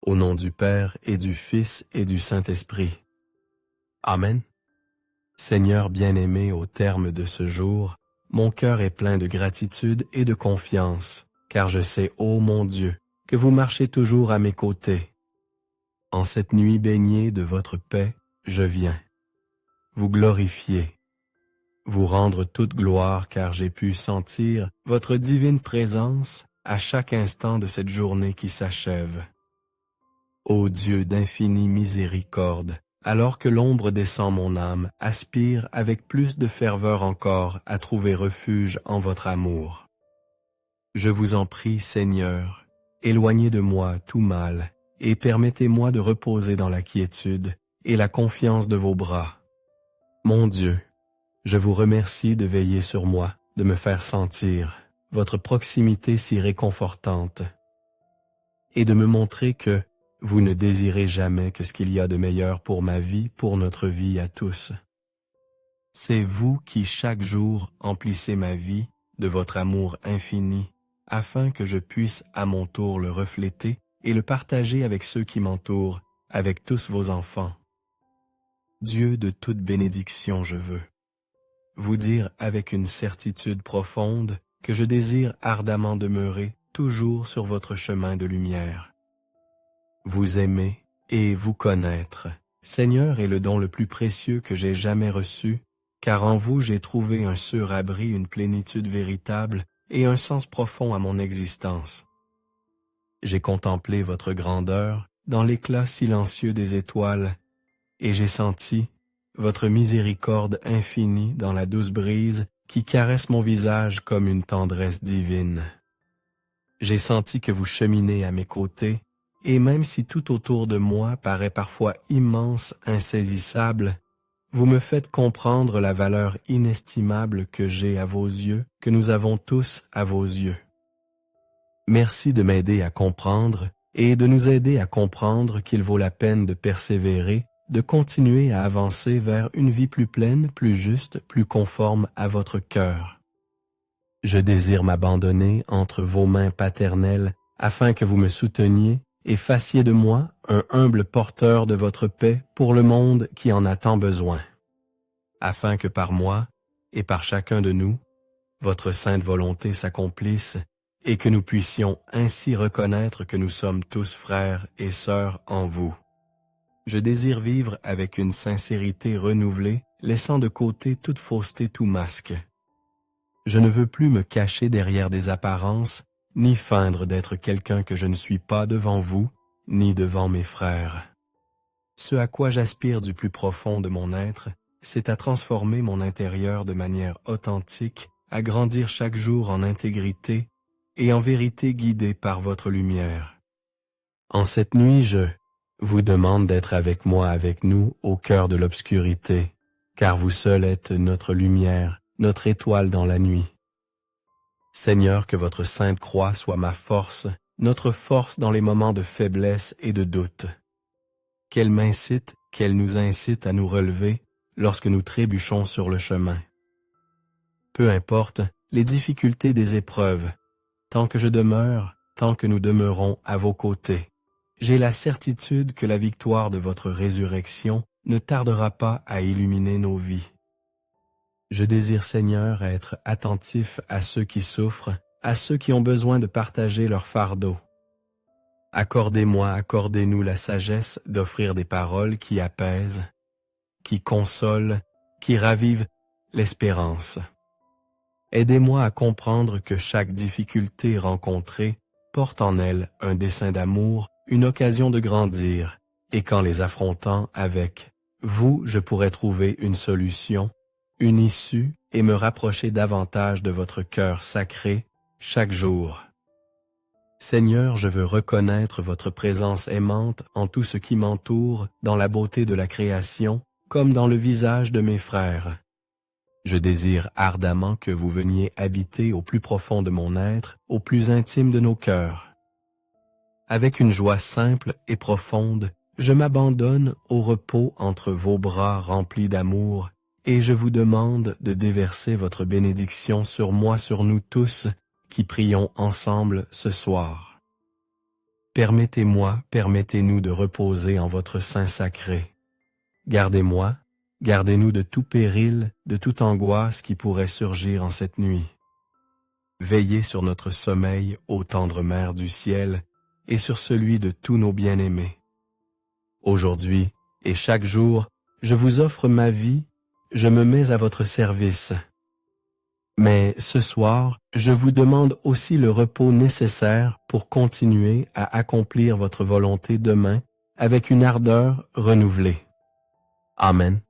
Au nom du Père et du Fils et du Saint-Esprit. Amen. Seigneur bien-aimé, au terme de ce jour, mon cœur est plein de gratitude et de confiance, car je sais, ô mon Dieu, que vous marchez toujours à mes côtés. En cette nuit baignée de votre paix, je viens vous glorifier, vous rendre toute gloire, car j'ai pu sentir votre divine présence à chaque instant de cette journée qui s'achève. Ô Dieu d'infinie miséricorde, alors que l'ombre descend mon âme, aspire avec plus de ferveur encore à trouver refuge en votre amour. Je vous en prie, Seigneur, éloignez de moi tout mal, et permettez-moi de reposer dans la quiétude et la confiance de vos bras. Mon Dieu, je vous remercie de veiller sur moi, de me faire sentir votre proximité si réconfortante, et de me montrer que vous ne désirez jamais que ce qu'il y a de meilleur pour ma vie, pour notre vie à tous. C'est vous qui chaque jour emplissez ma vie de votre amour infini, afin que je puisse à mon tour le refléter et le partager avec ceux qui m'entourent, avec tous vos enfants. Dieu de toute bénédiction, je veux vous dire avec une certitude profonde que je désire ardemment demeurer toujours sur votre chemin de lumière. Vous aimer et vous connaître, Seigneur, est le don le plus précieux que j'ai jamais reçu, car en vous j'ai trouvé un sûr abri, une plénitude véritable et un sens profond à mon existence. J'ai contemplé votre grandeur dans l'éclat silencieux des étoiles, et j'ai senti votre miséricorde infinie dans la douce brise qui caresse mon visage comme une tendresse divine. J'ai senti que vous cheminez à mes côtés, et même si tout autour de moi paraît parfois immense, insaisissable, vous me faites comprendre la valeur inestimable que j'ai à vos yeux, que nous avons tous à vos yeux. Merci de m'aider à comprendre et de nous aider à comprendre qu'il vaut la peine de persévérer, de continuer à avancer vers une vie plus pleine, plus juste, plus conforme à votre cœur. Je désire m'abandonner entre vos mains paternelles afin que vous me souteniez et fassiez de moi un humble porteur de votre paix pour le monde qui en a tant besoin, afin que par moi et par chacun de nous, votre sainte volonté s'accomplisse et que nous puissions ainsi reconnaître que nous sommes tous frères et sœurs en vous. Je désire vivre avec une sincérité renouvelée, laissant de côté toute fausseté, tout masque. Je ne veux plus me cacher derrière des apparences, ni feindre d'être quelqu'un que je ne suis pas devant vous, ni devant mes frères. Ce à quoi j'aspire du plus profond de mon être, c'est à transformer mon intérieur de manière authentique, à grandir chaque jour en intégrité et en vérité guidé par votre lumière. En cette nuit, je vous demande d'être avec moi, avec nous, au cœur de l'obscurité, car vous seul êtes notre lumière, notre étoile dans la nuit. Seigneur, que votre sainte croix soit ma force, notre force dans les moments de faiblesse et de doute. Qu'elle m'incite, qu'elle nous incite à nous relever lorsque nous trébuchons sur le chemin. Peu importe les difficultés des épreuves, tant que je demeure, tant que nous demeurons à vos côtés, j'ai la certitude que la victoire de votre résurrection ne tardera pas à illuminer nos vies. Je désire, Seigneur, être attentif à ceux qui souffrent, à ceux qui ont besoin de partager leur fardeau. Accordez-moi, accordez-nous la sagesse d'offrir des paroles qui apaisent, qui consolent, qui ravivent l'espérance. Aidez-moi à comprendre que chaque difficulté rencontrée porte en elle un dessein d'amour, une occasion de grandir, et qu'en les affrontant avec vous, je pourrai trouver une solution, une issue et me rapprocher davantage de votre cœur sacré chaque jour. Seigneur, je veux reconnaître votre présence aimante en tout ce qui m'entoure, dans la beauté de la création, comme dans le visage de mes frères. Je désire ardemment que vous veniez habiter au plus profond de mon être, au plus intime de nos cœurs. Avec une joie simple et profonde, je m'abandonne au repos entre vos bras remplis d'amour, et je vous demande de déverser votre bénédiction sur moi, sur nous tous, qui prions ensemble ce soir. permettez-nous de reposer en votre sein sacré. Gardez-moi, gardez-nous de tout péril, de toute angoisse qui pourrait surgir en cette nuit. Veillez sur notre sommeil, ô tendre Mère du ciel, et sur celui de tous nos bien-aimés. Aujourd'hui et chaque jour, je vous offre ma vie, je me mets à votre service. Mais ce soir, je vous demande aussi le repos nécessaire pour continuer à accomplir votre volonté demain avec une ardeur renouvelée. Amen.